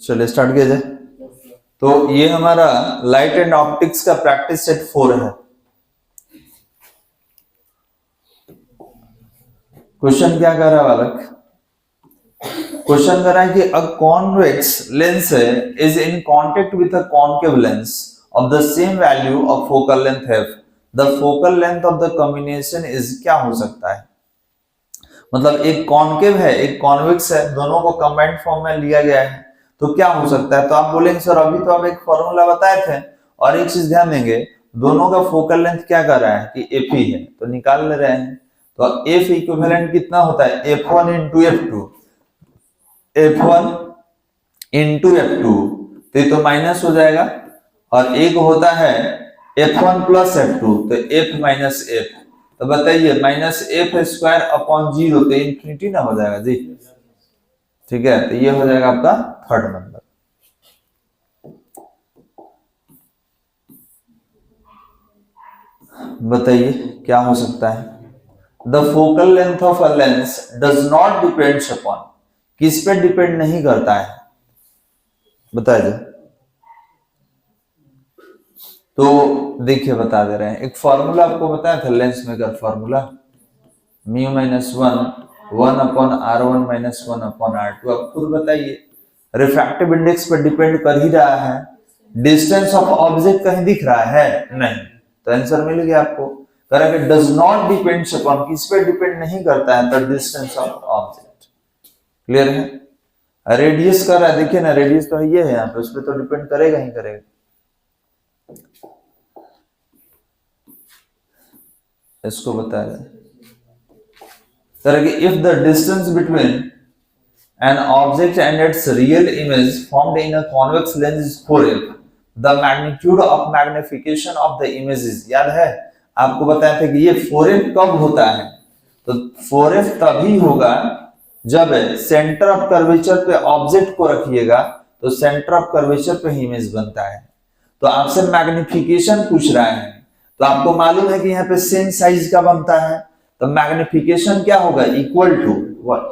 चलिए स्टार्ट किया जाए। तो ये हमारा लाइट एंड ऑप्टिक्स का प्रैक्टिस सेट 4 है। क्वेश्चन क्या कर रहा है बालक? क्वेश्चन कर रहा है कि a convex lens is in contact with a concave lens of the same value of focal length F, the focal length of the combination is, क्या हो सकता है? मतलब एक कॉन्केव है, एक कॉन्वेक्स है, दोनों को कंबाइंड फॉर्म में लिया गया है, तो क्या हो सकता है? तो आप बोलेंगे सर अभी तो आप एक फॉर्मूला बताए थे, और एक चीज ध्यान देंगे, दोनों का फोकल लेंथ क्या कर रहा है कि एफ ही है, तो निकाल ले रहे हैं। तो एफ इक्विवेलेंट कितना होता है? F1 into F2, F1 into F2, तो ये तो माइनस हो जाएगा, और एक होता है F1 प्लस F2, तो F माइनस F। तो बताइए माइनस एफ स्क्वायर अपॉन 0, तो इंफिनिटी ना हो जाएगा जी। ठीक है, तो ये हो जाएगा आपका थर्ड नंबर। बताइए क्या हो सकता है? The focal length of a lens does not depends upon, किस पे डिपेंड नहीं करता है? बताइए। तो देखिए बता दे रहे हैं, एक फॉर्मूला आपको बताया था lens maker formula, mu minus one upon R1 minus 1 upon R2। आप खुद बताइए, रिफ्रैक्टिव इंडेक्स पर डिपेंड कर ही रहा है, डिस्टेंस ऑफ ऑब्जेक्ट कहीं दिख रहा है नहीं, तो आंसर मिल गया आपको। करेंगे डज नॉट डिपेंड्स अपॉन, किस पे डिपेंड नहीं करता है? तो डिस्टेंस ऑफ ऑब्जेक्ट। क्लियर है? रेडियस कर रहा है, देखिए ना रेडियस तो ये है यहाँ पे, उस पर तो डिपेंड करेगा ही करेगा। इसको बताया जाए, if the distance between an object and its real image formed in a convex lens is 4f, the magnitude of magnification of the image is, याद है आपको बताया था कि ये 4f कब होता है? तो 4f तभी होगा जब सेंटर ऑफ कर्वेचर पे ऑब्जेक्ट को रखिएगा, तो सेंटर ऑफ कर्वेचर पे ही इमेज बनता है। तो आपसे मैग्निफिकेशन पूछ रहा है, तो आपको मालूम है कि यहाँ पे सेम साइज का बनता है, तो मैग्निफिकेशन क्या होगा? इक्वल टू 1,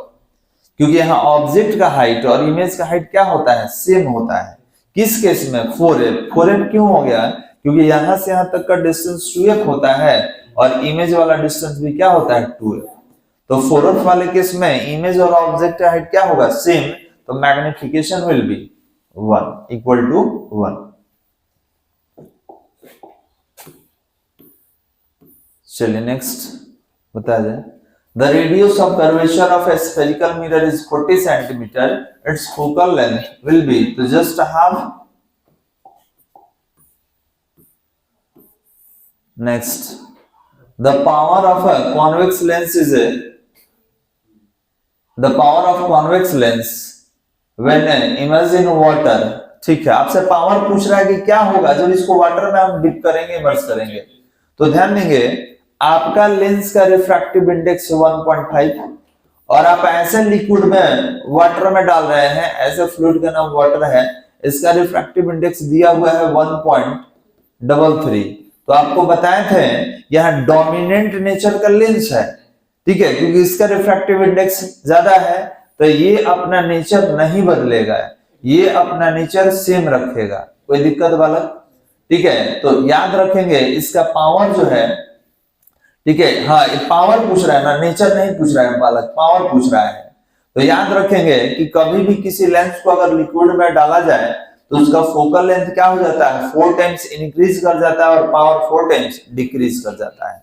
क्योंकि यहाँ ऑब्जेक्ट का हाइट और इमेज का हाइट क्या होता है? सेम होता है। किस केस में? 4f। 4f क्यों हो गया? क्योंकि यहां से यहां तक का डिस्टेंस 2f होता है, और इमेज वाला डिस्टेंस भी क्या होता है? 2f। तो 4f वाले केस में इमेज और ऑब्जेक्ट का हाइट क्या होगा? सेम, तो magnification will be 1, equal to 1। चलिए नेक्स्ट बता जाए। The radius of curvature of a spherical mirror is 40 centimeter. Its focal length will be, to just half. Next, the power of a convex lens is the power of convex lens when immersed in water. ठीक है, आपसे power पूछ रहा है कि क्या होगा जब इसको वाटर में हम डिप करेंगे, इमर्स करेंगे। तो ध्यान देंगे, आपका लेंस का रिफ्रैक्टिव इंडेक्स 1.5, और आप ऐसे लिक्विड में वाटर में डाल रहे हैं, ऐसे फ्लूइड का नाम वाटर है, इसका रिफ्रैक्टिव इंडेक्स दिया हुआ है 1.33। तो आपको बताए थे यह डोमिनेंट नेचर का लेंस है, ठीक है, क्योंकि इसका रिफ्रैक्टिव इंडेक्स ज्यादा है, तो ये अपना नेचर नहीं बदलेगा, ये अपना नेचर सेम रखेगा। कोई दिक्कत वाला? ठीक है, तो याद रखेंगे इसका पावर जो है, ठीक है, हाँ पावर पूछ रहा है ना, नेचर नहीं पूछ रहा है बालक, पावर पूछ रहा है। तो याद रखेंगे कि कभी भी किसी लेंस को अगर लिक्विड में डाला जाए तो उसका फोकल लेंथ क्या हो जाता है? 4 टाइम्स इंक्रीज कर जाता है, और पावर 4 टाइम्स डिक्रीज कर जाता है।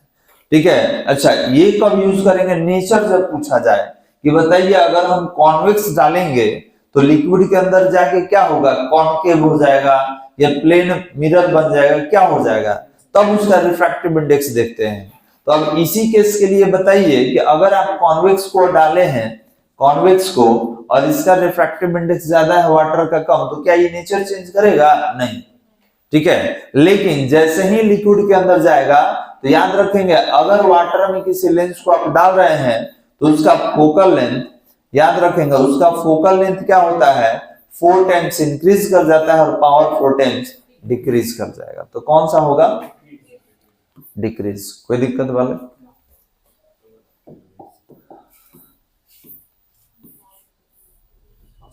ठीक है, अच्छा ये कब यूज करेंगे? नेचर जब पूछा जाए कि बताइए अगर हम कॉन्वेक्स डालेंगे तो लिक्विड के अंदर जाके क्या होगा? कॉन्केव हो जाएगा, या प्लेन मिरर बन जाएगा, क्या हो जाएगा? तब उसका रिफ्रैक्टिव इंडेक्स देखते हैं। तो अब इसी केस के लिए बताइए कि अगर आप कॉन्वेक्स को डाले हैं, कॉन्वेक्स को, और इसका रिफ्रैक्टिव इंडेक्स ज्यादा है, वाटर का कम, तो क्या ये नेचर चेंज करेगा? नहीं। ठीक है, लेकिन जैसे ही लिक्विड के अंदर जाएगा तो याद रखेंगे, अगर वाटर में किसी लेंस को आप डाल रहे हैं तो उसका फोकल लेंथ, याद रखेंगे उसका फोकल लेंथ क्या होता है? 4 टाइम्स इंक्रीज कर जाता है, और पावर 4 टाइम्स डिक्रीज कर जाएगा। तो कौन सा होगा? डिक्रीज। कोई दिक्कत वाले?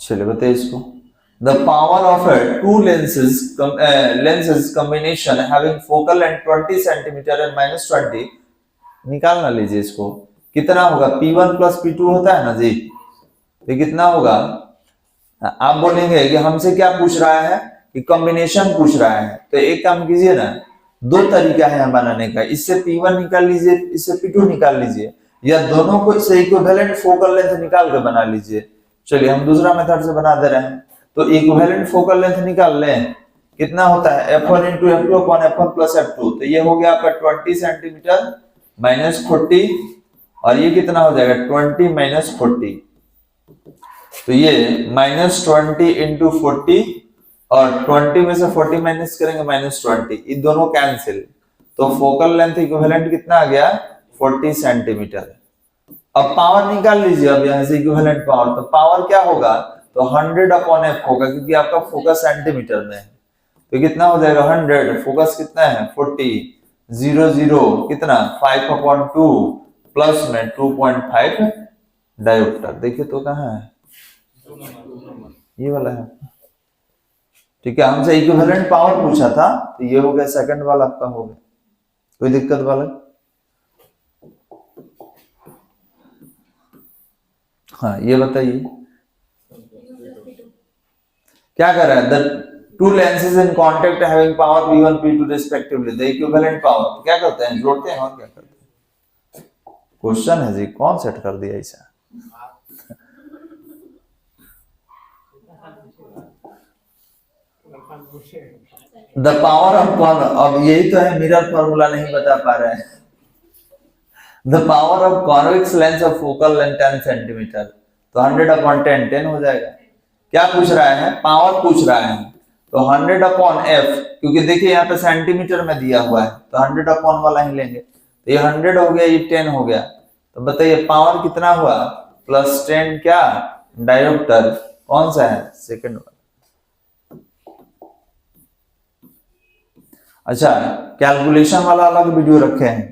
चलिए बताइए इसको। the power of a two lenses combination having focal length 20 centimeter and minus 20, निकालना लीजिए इसको, कितना होगा, P1 प्लस P2 होता है ना जी, तो कितना होगा, आप बोलेंगे कि हमसे क्या पूछ रहा है कि कॉम्बिनेशन पूछ रहा है, तो एक काम कीजिए ना, दो तरीका है बनाने का, इससे P1 निकाल लीजिए, इससे P2 निकाल लीजिए, या दोनों को इससे इक्विवेलेंट फोकल लेंथ निकाल के बना लीजिए। चलिए हम दूसरा मेथड से बना दे रहे हैं, तो इक्विवेलेंट फोकल लेंथ निकाल लें, कितना होता है f1 into f2 upon f1 plus f2, तो ये हो गया आपका 20 सेंटीमीटर माइनस 40, और ये कितना हो जाएगा 20 माइनस 40, तो ये माइनस 20 इंटू 40, और 20 में से 40 माइनस करेंगे माइनस 20, ये दोनों कैंसिल, तो फोकल लेंथ इक्विवेलेंट कितना आ गया 40 सेंटीमीटर। अब पावर निकाल लीजिए, अब यहां से इक्विवेलेंट पावर, तो पावर क्या होगा, तो 100 अपॉन f होगा, क्योंकि आपका फोकस सेंटीमीटर में है, तो कितना हो जाएगा 100, फोकस कितना है 40, 0 0 कितना 5 अपॉन 2 प्लस में 2.5 डायोप्टर, देखिए तो कहाँ है, ये वाला है, ठीक है। हमसे इक्विवेलेंट पावर पूछा था, तो ये हो गया सेकंड वाला आपका हो गया, कोई दिक्कत वाला, हाँ ये बताइए क्या कर रहा है, the two lenses in contact having power P1 P2 respectively, the equivalent power, क्या करते हैं जोड़ते हैं और क्या करते हैं, क्वेश्चन है जी, कौन सेट कर दिया ऐसा, द पावर ऑफ कौन, अब यही तो है, मिरर फॉर्मूला नहीं बता पा रहे हैं, the power of convex lens of focal length 10 centimetre, तो 100 अपॉन 10 10 हो जाएगा, क्या पूछ रहा है, पावर पूछ रहा है, तो 100 अपॉन f, क्योंकि देखिए यहाँ पे सेंटीमीटर में दिया हुआ है, तो 100 अपॉन वाला ही लेंगे, तो ये 100 हो गया, ये 10 हो गया, तो बताइए पावर कितना हुआ, प्लस 10 क्या डायोप्टर, कौन सा है सेकंड वाला। अच्छा कैलकुलेशन वाला अलग वीडियो रखे हैं,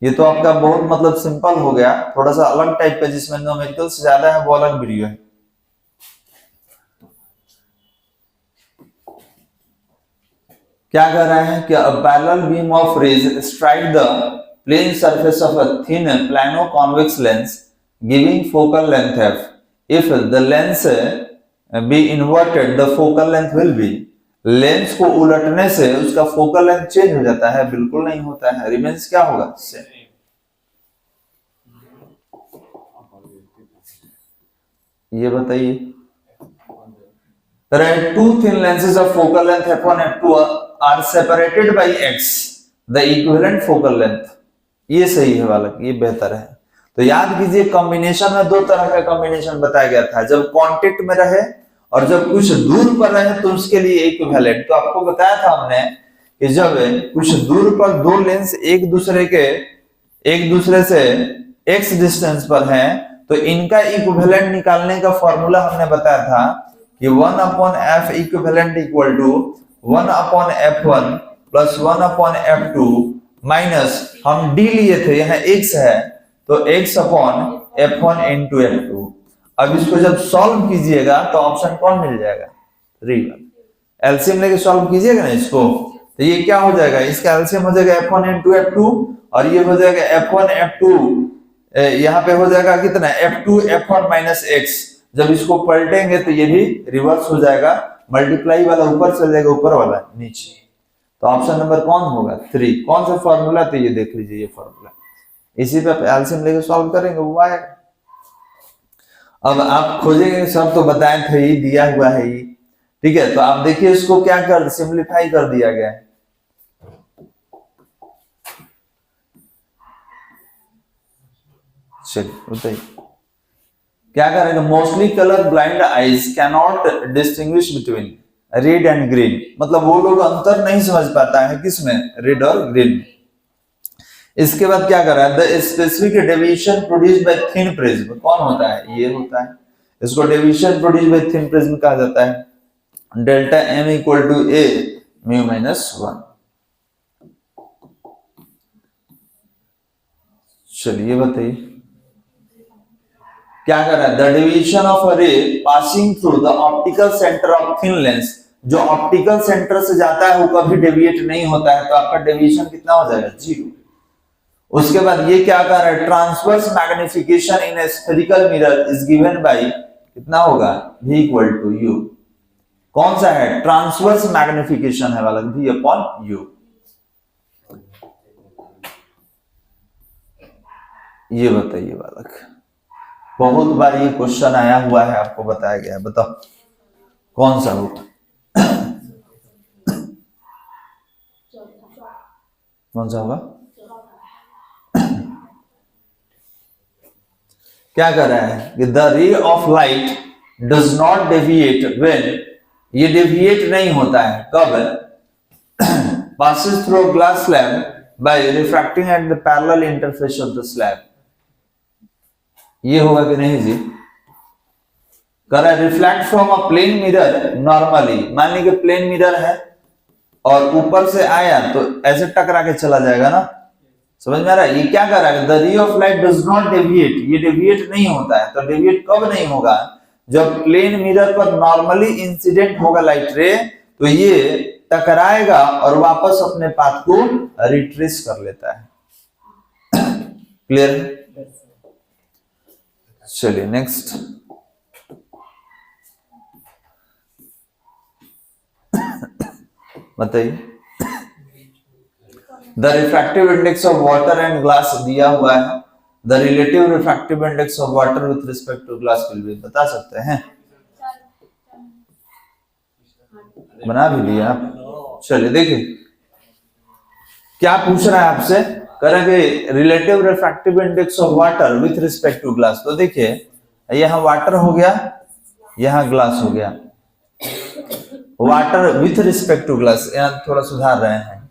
ये तो आपका बहुत मतलब सिंपल हो गया, थोड़ा सा अलग टाइप का जिसमें न्यूमेरिकल से ज्यादा है वो अलग वीडियो है। क्या कर रहे हैं कि a parallel beam of rays strike the plane surface of a thin plano convex lens giving focal length f. If the lens be inverted, the focal length will be, lens को उलटने से उसका फोकल लेंथ चेंज हो जाता है, बिल्कुल नहीं होता है, रिमेंस क्या होगा सेम। ये बताइए, there are two thin lenses of focal length f1 f2 are separated by x, the equivalent focal length, ये सही है वाला, ये बेहतर है। तो याद कीजिए कॉम्बिनेशन में दो तरह का कॉम्बिनेशन बताया गया था, जब कांटेक्ट में रहे और जब कुछ दूर पर रहे तो उसके लिए इक्विवेलेंट। तो आपको बताया था हमने कि जब कुछ दूर पर दो लेंस एक दूसरे से x डिस्टेंस पर हैं तो इनका इक्विवेलेंट निकालने का फॉर्मूला हमने बताया था कि 1 upon f equivalent equal to 1 upon f1 plus 1 upon f2 minus हम d लिए थे, यहाँ x है तो x upon f1 into f2। अब इसको जब सॉल्व कीजिएगा तो ऑप्शन कौन मिल जाएगा, 3। एलसीएम लेके सॉल्व कीजिएगा ना इसको, तो ये क्या हो जाएगा, इसका एलसीएम हो जाएगा f1 इंटू f2, और ये हो जाएगा f1 f2, यहाँ पे हो जाएगा कितना f2 f1 माइनस x। जब इसको पलटेंगे तो ये भी रिवर्स हो जाएगा, मल्टीप्लाई वाला ऊपर चल जाएगा, ऊपर वाला नीचे। तो ऑप्शन नंबर कौन होगा, 3। कौन सा फॉर्मूला, तो ये देख लीजिए ये फॉर्मूला, इसी पे एलसीएम लेके सॉल्व करेंगे वो आएगा। अब आप खोजेंगे, सब तो बताए थे, ही दिया हुआ है ही, ठीक है। तो आप देखिए इसको क्या कर सिंप्लीफाई कर दिया गया है, चलिए बताइए क्या करेंगे। Mostly colour blind eyes can not distinguish between red and green, मतलब वो लोग अंतर नहीं समझ पाता है किसमें, रेड और ग्रीन में। इसके बाद क्या कर रहा है, the specific deviation produced by thin prism कौन होता है, ये होता है, इसको deviation produced by thin prism कहा जाता है। Delta M equal to A mu minus 1। चलिए बताइए क्या कर रहा है, द डेविएशन ऑफ अ रे passing through the optical centre of thin lens, जो ऑप्टिकल सेंटर से जाता है वो कभी डेविएट नहीं होता है, तो आपका डेविएशन कितना हो जाएगा, 0। उसके बाद ये क्या कर रहा है, transverse magnification in A spherical mirror is given by, कितना होगा, V इक्वल टू U। कौन सा है, ट्रांसवर्स मैग्निफिकेशन है वाला, V अपॉन U। ये बताइए बालक, बहुत बार ये क्वेश्चन आया हुआ है, आपको बताया गया है, बताओ कौन सा होगा, कौन सा होगा, क्या कर रहा है कि the ray of light does not deviate when, ये डेविएट नहीं होता है कब, passes through glass slab by refracting at the parallel interface of the slab। ये होगा कि नहीं जी, कर reflect from a plane mirror normally, मान लीजिए प्लेन मिरर है और ऊपर से आया तो ऐसे टकरा के चला जाएगा ना, समझ में आ रहा है, ये क्या कर रहा है, the ray of light does not deviate, ये डेविएट नहीं होता है, तो डेविएट कब नहीं होगा, जब प्लेन मिरर पर नॉर्मली इंसिडेंट होगा लाइट रे, तो ये टकराएगा और वापस अपने पाथ को रिट्रेस कर लेता है। क्लियर, चलिए नेक्स्ट, बताइए, the refractive index of water and glass दिया हुआ है, the relative refractive index of water with respect to glass will be, बता सकते हैं, बना भी लिया आप, चलिए देखिए क्या पूछ रहा है आपसे, करेंगे relative refractive index of water with respect to glass, तो देखिए यहां वाटर हो गया, यहां ग्लास हो गया, water with respect to glass, यहां थोड़ा सुधार रहे हैं,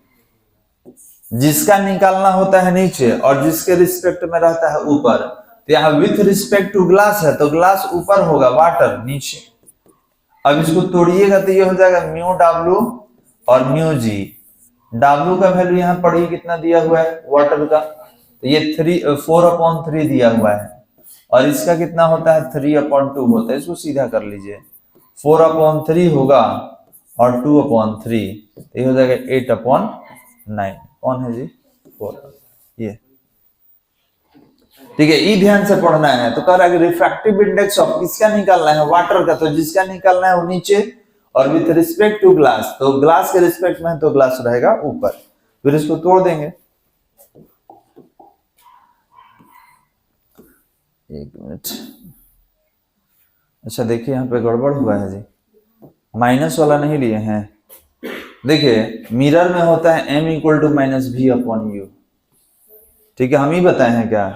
जिसका निकालना होता है नीचे और जिसके रिस्पेक्ट में रहता है ऊपर, तो यहाँ विथ रिस्पेक्ट टू ग्लास है तो ग्लास ऊपर होगा, वाटर नीचे। अब इसको तोड़िएगा तो ये हो जाएगा म्यू डब्ल्यू और म्यू जी, डब्ल्यू का वैल्यू यहाँ पढ़िए कितना दिया हुआ है वाटर का, तो ये 4/3 दिया हुआ है, और इसका कितना होता है 3/2 होता है, इसको सीधा कर लीजिए, 4/3 होगा और 2/3, तो ये हो जाएगा 8/9, कौन है जी 4, ये ठीक है, ई ध्यान से पढ़ना है। तो कह रहा है कि रिफ्रैक्टिव इंडेक्स ऑफ किसका निकालना है, वाटर का, तो जिसका निकालना है वो नीचे, और विथ रिस्पेक्ट टू ग्लास, तो ग्लास के रिस्पेक्ट में तो ग्लास रहेगा ऊपर, फिर इसको तोड़ देंगे, एक मिनट, अच्छा देखिए यहाँ पे गड़बड़ हुआ है जी, माइनस वाला नहीं लिए हैं, देखिए मिरर में होता है m इक्वल टू -v/u, ठीक है, हम ही बताए हैं क्या,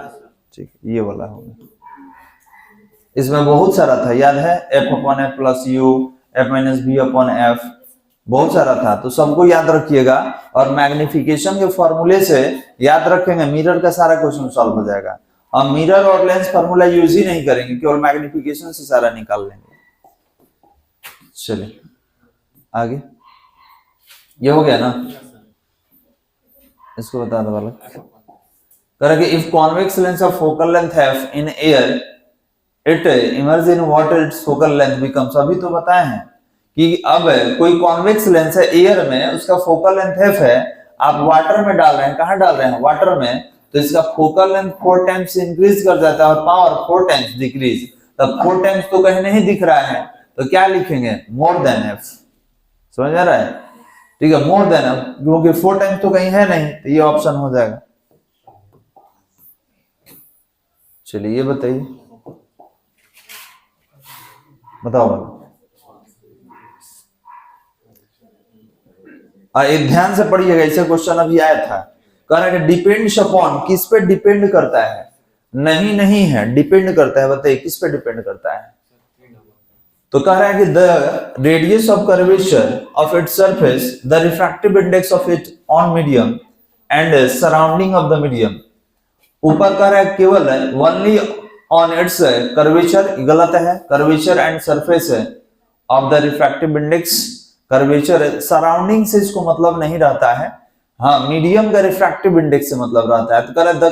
ठीक, ये वाला होगा, इसमें बहुत सारा था, याद है, f/f प्लस u, f-v/f, बहुत सारा था, तो सबको याद रखिएगा, और मैग्निफिकेशन के फॉर्मूले से याद रखेंगे, मिरर का सारा क्वेश्चन सॉल्व हो जाएगा। हम मिरर और लेंस फॉर्मूला यूज ही नहीं करेंगे, केवल मैग्निफिकेशन से सारा निकाल लेंगे। चलिए आगे, ये हो गया ना, इसको बता दो वाला, करेंगे if convex lens of focal length f in air it emerge in water, it's focal length becomes, अभी तो बताए हैं कि अब कोई कॉन्वेक्स लेंस है एयर में, उसका फोकल लेंथ f है, आप वाटर में डाल रहे हैं, कहां डाल रहे हैं, वाटर में, तो इसका फोकल लेंथ 4 टाइम्स इंक्रीज कर जाता है और पावर 4 टाइम्स डिक्रीज, तब 4 टाइम्स तो कहीं नहीं दिख रहा है, तो क्या लिखेंगे, मोर देन f, समझ आ रहा है, ठीक है, मोर देन f, क्योंकि 4 टाइम्स तो कहीं है नहीं, तो ये ऑप्शन हो जाएगा। चलिए ये बताइए, बताओ, ध्यान से पढ़िएगा, ऐसे क्वेश्चन अभी आया था, कह रहा है डिपेंड्स अपॉन, किस पे डिपेंड करता है, नहीं है, डिपेंड करता है, बताइए किस पे डिपेंड करता है, तो कह रहा है कि the radius of curvature of its surface, the refractive index of it on medium and surrounding of the medium, ऊपर कह रहा है केवल ओनली ऑन इट्स कर्वेचर, गलत है, curvature and surface of the refractive index, curvature surrounding से इसको मतलब नहीं रहता है, हाँ मीडियम का रिफ्रैक्टिव इंडेक्स से मतलब रहता है, तो कह रहा है the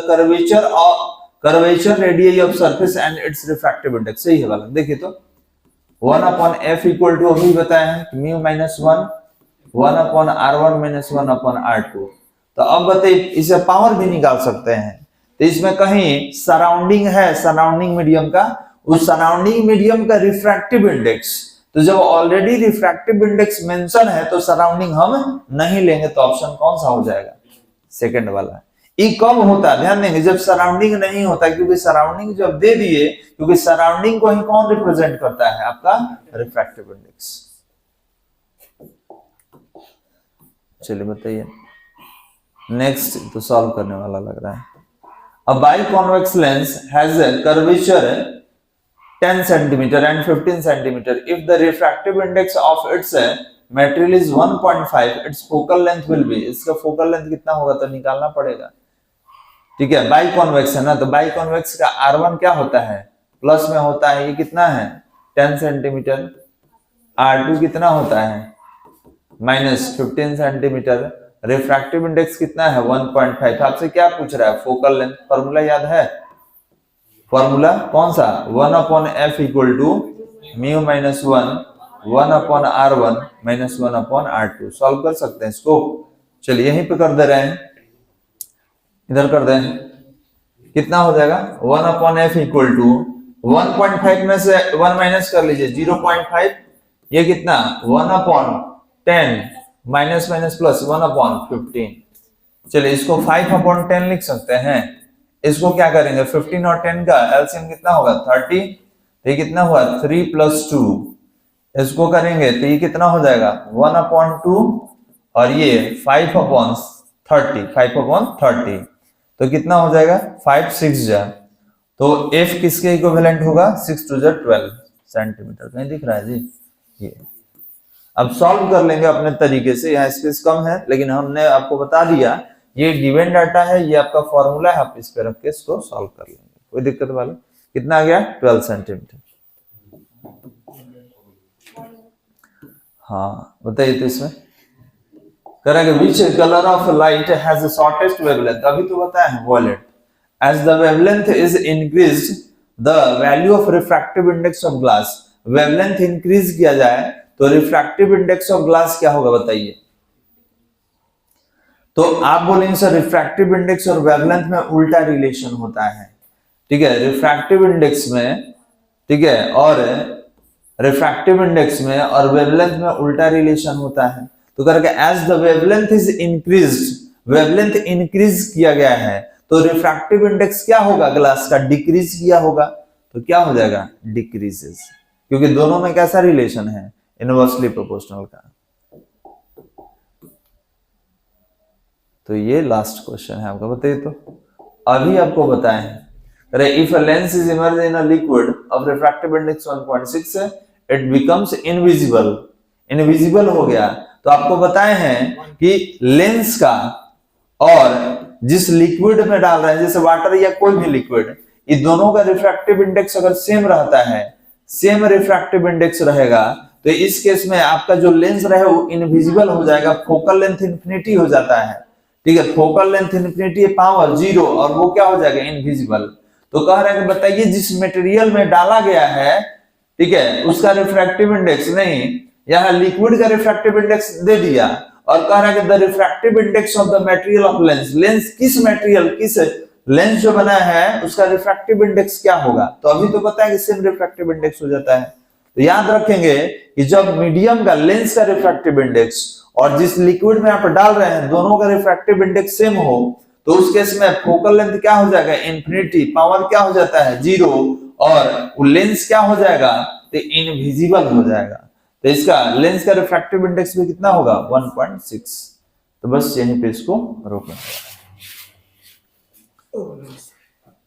curvature radius of surface and it's refractive index, सही है वाला। देखिए तो 1/f इक्वल टू अभी बताया है mu minus 1 1/r1 minus 1/r2। तो अब बताइए इसे पावर भी निकाल सकते हैं। तो इसमें कहीं सराउंडिंग है, सराउंडिंग मीडियम का, उस सराउंडिंग मीडियम का रिफ्रैक्टिव इंडेक्स, तो जब ऑलरेडी रिफ्रैक्टिव इंडेक्स मेंशन है तो सराउंडिंग हम नहीं लेंगे, तो ऑप्शन कौन सा हो जाएगा? सेकंड वाला। ये कब होता है ध्यान देंगे, जब सराउंडिंग नहीं होता, क्योंकि सराउंडिंग जब दे दिए, क्योंकि सराउंडिंग को ही कौन रिप्रेजेंट करता है? आपका रिफ्रैक्टिव इंडेक्स। चलिए बताइए नेक्स्ट, तो सॉल्व करने वाला लग रहा है। A biconvex lens has a curvature 10 centimeter and 15 centimeter. If the refractive index of its material is 1.5, its focal length will be, इसका focal length कितना होगा तो निकालना पड़ेगा। ठीक है, बाइकॉन्वेक्स है ना, तो बाइकॉन्वेक्स का R1 क्या होता है? प्लस में होता है, ये कितना है? 10 सेंटीमीटर। R2 कितना होता है? Minus 15 centimetre. रिफ्रैक्टिव इंडेक्स कितना है? 1.5। आपसे क्या पूछ रहा है? Focal length. फॉर्मूला याद है? फॉर्मूला कौन सा? 1/f equal to mu minus 1 1/r1 minus 1/r2। Solve कर सकते हैं इसको। चलिए यहीं पे कर दे रहे हैं, इधर कर दें, कितना हो जाएगा? 1/f इक्वल टू 1.5 में से 1 माइनस कर लीजिए 0.5, ये कितना? 1/10 माइनस माइनस प्लस 1/15। चलिए इसको 5/10 लिख सकते हैं। इसको क्या करेंगे? 15 और 10 का एलसीएम कितना होगा? 30। तो ये कितना हुआ? 3 + 2। इसको करेंगे तो ये कितना हो जाएगा? 1/2 और ये 5/30 5/30। तो कितना हो जाएगा? 5 6 जा, तो f किसके इक्विवेलेंट होगा? 6 2 12 सेंटीमीटर। कहीं दिख रहा है जी? ये अब सॉल्व कर लेंगे अपने तरीके से, यहाँ स्पेस कम है लेकिन हमने आपको बता दिया ये गिवन डाटा है, ये आपका फॉर्मूला है, आप इस पे रख के इसको सॉल्व कर लेंगे, कोई दिक्कत वाला। कितना आ गया? 12 सेंटीमीटर। हाँ बताइए, तो इसमें करेंगे which colour of light has the shortest wavelength? अभी तो बताया है violet. As the wavelength is increased the value of refractive index of glass. Wavelength increase किया जाए तो रिफ्रैक्टिव इंडेक्स ऑफ ग्लास क्या होगा बताइए? तो आप बोलेंगे सर रिफ्रैक्टिव इंडेक्स और वेवलेंथ में उल्टा रिलेशन होता है। ठीक है, रिफ्रैक्टिव इंडेक्स में, ठीक है, और रिफ्रैक्टिव इंडेक्स में और वेवलेंथ में उल्टा रिलेशन होता है। तो करके as the wavelength is increased, wavelength increase किया गया है तो रिफ्रैक्टिव इंडेक्स क्या होगा? ग्लास का डिक्रीज किया होगा, तो क्या हो जाएगा? डिक्रीजेस, क्योंकि दोनों में कैसा रिलेशन है? इनवर्सली प्रोपोर्शनल का। तो ये लास्ट क्वेश्चन है आपका, बताइए तो। अभी आपको बताए हैं, अरे if a lens is emerge in a liquid of refractive index 1.6 it becomes invisible. Invisible हो गया तो आपको बताए हैं कि लेंस का और जिस लिक्विड में डाल रहे हैं, जैसे वाटर या कोई भी लिक्विड, ये दोनों का रिफ्रैक्टिव इंडेक्स अगर सेम रहता है, सेम रिफ्रैक्टिव इंडेक्स रहेगा, तो इस केस में आपका जो लेंस रहे वो इनविजिबल हो जाएगा, फोकल लेंथ इंफिनिटी हो जाता है। ठीक है, फोकल लेंथ इंफिनिटी पावर 0 और वो क्या हो जाएगा? इनविजिबल। तो कह रहे हैं कि बताइए जिस मटेरियल में डाला गया है, ठीक है, उसका रिफ्रैक्टिव इंडेक्स, नहीं यहाँ लिक्विड का रिफ्रैक्टिव इंडेक्स दे दिया और कह रहा है कि the refractive index of the material of lens, lens किस मटेरियल, किस लेंस जो बना है उसका रिफ्रैक्टिव इंडेक्स क्या होगा? तो अभी तो पता है कि सेम रिफ्रैक्टिव इंडेक्स हो जाता है। तो याद रखेंगे कि जब मीडियम का, लेंस का रिफ्रैक्टिव इंडेक्स और जिस लिक्विड में आप डाल रहे हैं दोनों का रिफ्रैक्टिव इंडेक्स सेम हो, तो उस केस में फोकल लेंथ क्या हो जाएगा? इनफिनिटी, पावर क्या हो जाता है? 0, और लेंस क्या हो जाएगा? तो इनविजिबल हो जाएगा। तो इसका लेंस का रिफ्रैक्टिव इंडेक्स भी कितना होगा? 1.6। तो बस यहीं पे इसको रोकना है।